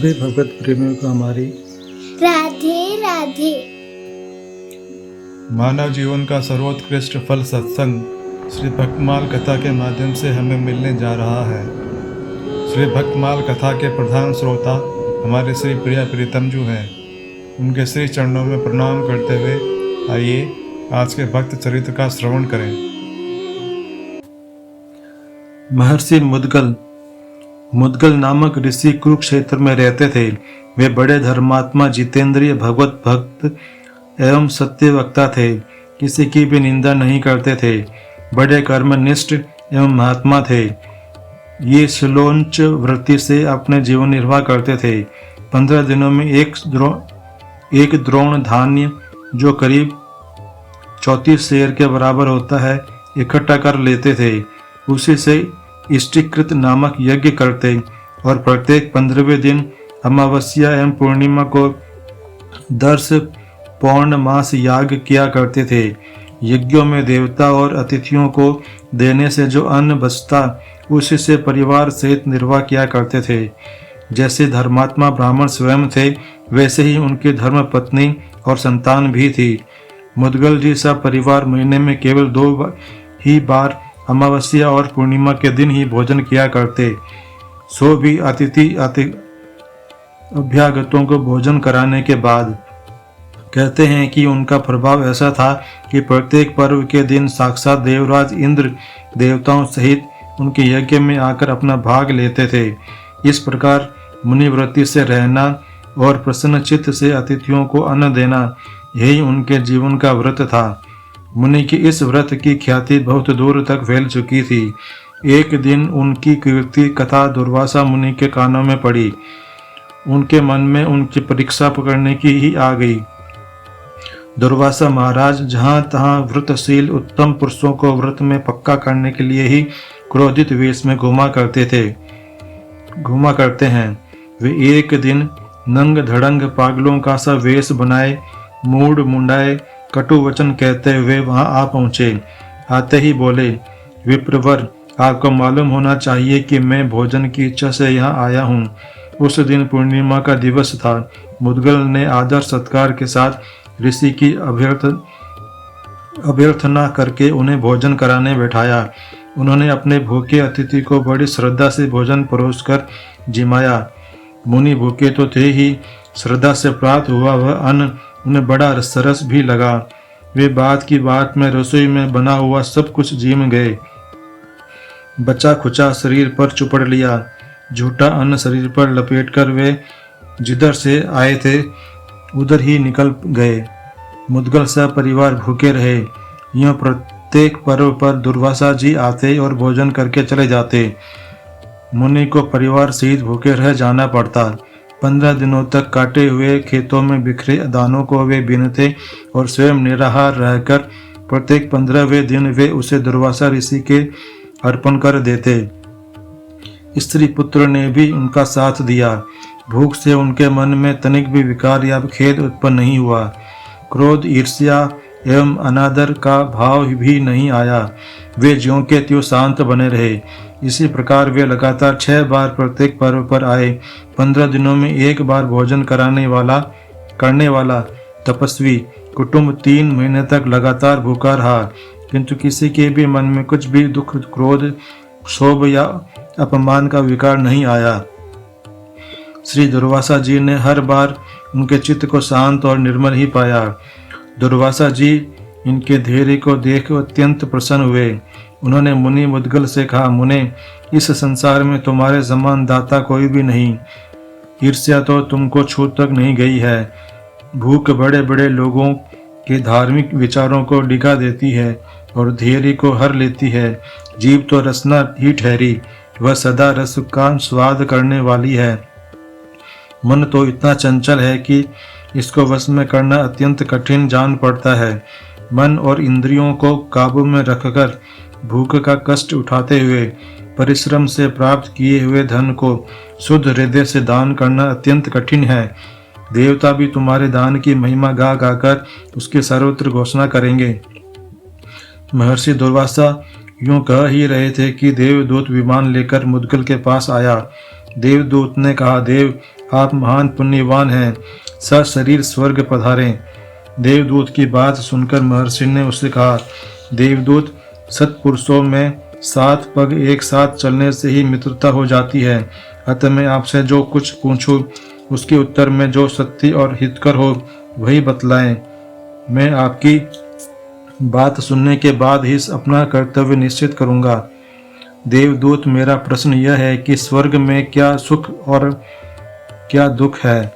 सभी भगवत प्रेमियों को हमारी राधे राधे। मानव जीवन का सर्वोत्कृष्ट फल सत्संग श्री भक्तमाल कथा के माध्यम से हमें मिलने जा रहा है। श्री भक्तमाल कथा के प्रधान श्रोता हमारे श्री प्रिया प्रीतम जी हैं। उनके श्री चरणों में प्रणाम करते हुए आइए आज के भक्त चरित्र का श्रवण करें। महर्षि मुद्गल नामक ऋषि कुरुक्षेत्र में रहते थे। वे बड़े धर्मात्मा, जितेंद्रिय, भगवत भक्त एवं सत्य वक्ता थे। किसी की भी निंदा नहीं करते थे। बड़े कर्मनिष्ठ एवं महात्मा थे। ये श्लोंच वृत्ति से अपने जीवन निर्वाह करते थे। 15 दिनों में एक द्रोण धान्य, जो करीब 34 शेर के बराबर होता है, इकट्ठा कर लेते थे। उसी से इष्टिकृत नामक यज्ञ करते और प्रत्येक 15वें दिन अमावस्या एवं पूर्णिमा को दर्श पौर्णमास याग किया करते थे। यज्ञों में देवता और अतिथियों को देने से जो अन्न बचता, उसी से परिवार सहित निर्वाह किया करते थे। जैसे धर्मात्मा ब्राह्मण स्वयं थे, वैसे ही उनकी धर्म पत्नी और संतान भी थी। मुद्गल जी सब परिवार महीने में केवल 2 ही बार अमावस्या और पूर्णिमा के दिन ही भोजन किया करते। सो भी अभ्यागतों को भोजन कराने के बाद। कहते हैं कि उनका प्रभाव ऐसा था कि प्रत्येक पर्व के दिन साक्षात देवराज इंद्र देवताओं सहित उनके यज्ञ में आकर अपना भाग लेते थे। इस प्रकार मुनिवृत्ति से रहना और प्रसन्न चित्त से अतिथियों को अन्न देना, यही उनके जीवन का व्रत था। मुनि की इस व्रत की ख्याति बहुत दूर तक फैल चुकी थी। एक दिन उनकी कीर्ति कथा दुर्वासा मुनि के कानों में पड़ी। उनके मन में उनकी परीक्षा पकड़ने की ही आ गई। दुर्वासा महाराज जहाँ तहाँ व्रतशील उत्तम पुरुषों को व्रत में पक्का करने के लिए ही क्रोधित वेश में घुमा करते हैं। वे एक दिन नंग धड़ंग पागलों का सा वेश बनाए, मूड मुंडाए, कटु वचन कहते हुए वहां आ पहुंचे। आते ही बोले, विप्रवर, आपको मालूम होना चाहिए कि मैं भोजन की इच्छा से यहाँ आया हूँ। उस दिन पूर्णिमा का दिवस था। मुद्गल ने आदर सत्कार के साथ ऋषि की अभ्यर्थना करके उन्हें भोजन कराने बैठाया। उन्होंने अपने भूखे अतिथि को बड़ी श्रद्धा से भोजन परोसकर जिमाया। मुनि भूखे तो थे ही, श्रद्धा से प्राप्त हुआ वह अन्न उन्हें बड़ा सरस भी लगा। वे बात की बात में रसोई में बना हुआ सब कुछ जीम गए। बचा खुचा शरीर पर चुपड़ लिया। झूठा अन्न शरीर पर लपेटकर वे जिधर से आए थे उधर ही निकल गए। मुद्गल सब परिवार भूखे रहे। यूं प्रत्येक पर्व पर दुर्वासा जी आते और भोजन करके चले जाते। मुनि को परिवार सहित भूखे रह जाना पड़ता। 15 दिनों तक काटे हुए खेतों में बिखरे दानों को वे बीनते और स्वयं निराहार रहकर प्रत्येक 15वें दिन वे उसे दुर्वासा ऋषि के अर्पण कर देते। स्त्री पुत्र ने भी उनका साथ दिया। भूख से उनके मन में तनिक भी विकार या खेद उत्पन्न नहीं हुआ। क्रोध, ईर्ष्या एवं अनादर का भाव भी नहीं आया। वे ज्यों के त्यों शांत बने रहे। इसी प्रकार वे लगातार 6 बार प्रत्येक पर्व पर आए। 15 दिनों में एक बार भोजन करने वाला तपस्वी कुटुंब 3 महीने तक लगातार भूखा रहा, किंतु किसी के भी मन में कुछ भी दुख, क्रोध, क्षोभ या अपमान का विकार नहीं आया। श्री दुर्वासा जी ने हर बार उनके चित्त को शांत और निर्मल ही पाया। दुर्वासा जी इनके धैर्य को देख अत्यंत प्रसन्न हुए। उन्होंने मुनि मुद्गल से कहा, मुने, इस संसार में तुम्हारे समान दाता कोई भी नहीं। ईर्ष्या तो तुमको छू तक नहीं गई है। भूख बड़े बड़े लोगों के धार्मिक विचारों को डिगा देती है और धैर्य को हर लेती है। जीव तो रसना ही ठहरी, वह सदा रस का स्वाद करने वाली है। मन तो इतना चंचल है कि इसको वश में करना अत्यंत कठिन जान पड़ता है। मन और इंद्रियों को काबू में रखकर भूख का कष्ट उठाते हुए परिश्रम से प्राप्त किए हुए धन को शुद्ध हृदय से दान करना अत्यंत कठिन है। देवता भी तुम्हारे दान की महिमा गा गाकर उसकी सर्वत्र घोषणा करेंगे। महर्षि दुर्वासा यूं कह ही रहे थे कि देवदूत विमान लेकर मुद्गल के पास आया। देवदूत ने कहा, देव, आप महान पुण्यवान हैं, सशरीर स्वर्ग पधारें। देवदूत की बात सुनकर महर्षि ने उससे कहा, देवदूत, सत्पुरुषों में 7 पग एक साथ चलने से ही मित्रता हो जाती है। अतः मैं आपसे जो कुछ पूछूं उसके उत्तर में जो सत्य और हितकर हो वही बतलाएं। मैं आपकी बात सुनने के बाद ही अपना कर्तव्य निश्चित करूंगा। देवदूत, मेरा प्रश्न यह है कि स्वर्ग में क्या सुख और क्या दुख है?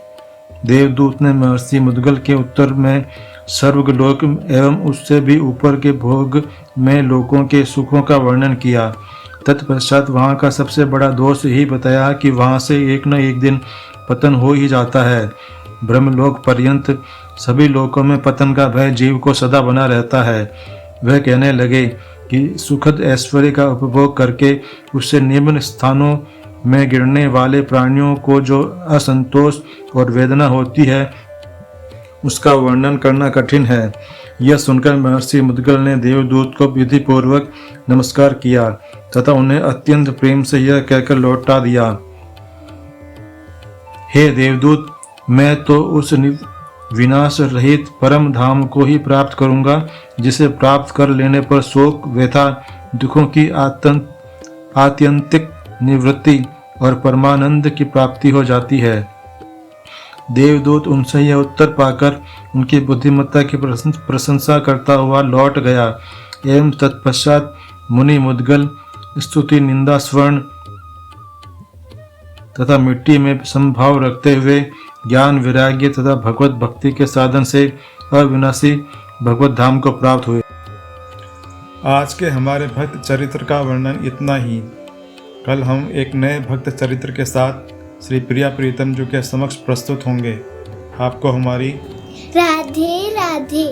देवदूत ने महर्षि मुद्गल के उत्तर में स्वर्गलोक एवं उससे भी ऊपर के भोग में लोगों के सुखों का वर्णन किया। तत्पश्चात वहाँ का सबसे बड़ा दोष यही बताया कि वहाँ से एक न एक दिन पतन हो ही जाता है। ब्रह्मलोक पर्यंत सभी लोकों में पतन का भय जीव को सदा बना रहता है। वह कहने लगे कि सुखद ऐश्वर्य का उपभोग करके उससे निम्न स्थानों में गिरने वाले प्राणियों को जो असंतोष और वेदना होती है उसका वर्णन करना कठिन है। यह सुनकर महर्षि मुद्गल ने देवदूत को विधि पूर्वक नमस्कार किया तथा उन्हें अत्यंत प्रेम से यह कहकर लौटा दिया, हे देवदूत, मैं तो उस विनाश रहित परम धाम को ही प्राप्त करूंगा जिसे प्राप्त कर लेने पर शोक, व्यथा, दुखों की आत्यंतिक निवृत्ति और परमानंद की प्राप्ति हो जाती है। देवदूत उनसे यह उत्तर पाकर उनकी बुद्धिमत्ता की प्रशंसा करता हुआ लौट गया एवं तत्पश्चात मुनि मुद्गल स्तुति, निंदा, स्वर्ण तथा मिट्टी में समभाव रखते हुए ज्ञान, वैराग्य तथा भगवत भक्ति के साधन से अविनाशी भगवत धाम को प्राप्त हुए। आज के हमारे भक्त चरित्र का वर्णन इतना ही। कल हम एक नए भक्त चरित्र के साथ श्री प्रिया प्रीतम जी के समक्ष प्रस्तुत होंगे। आपको हमारी राधे राधे।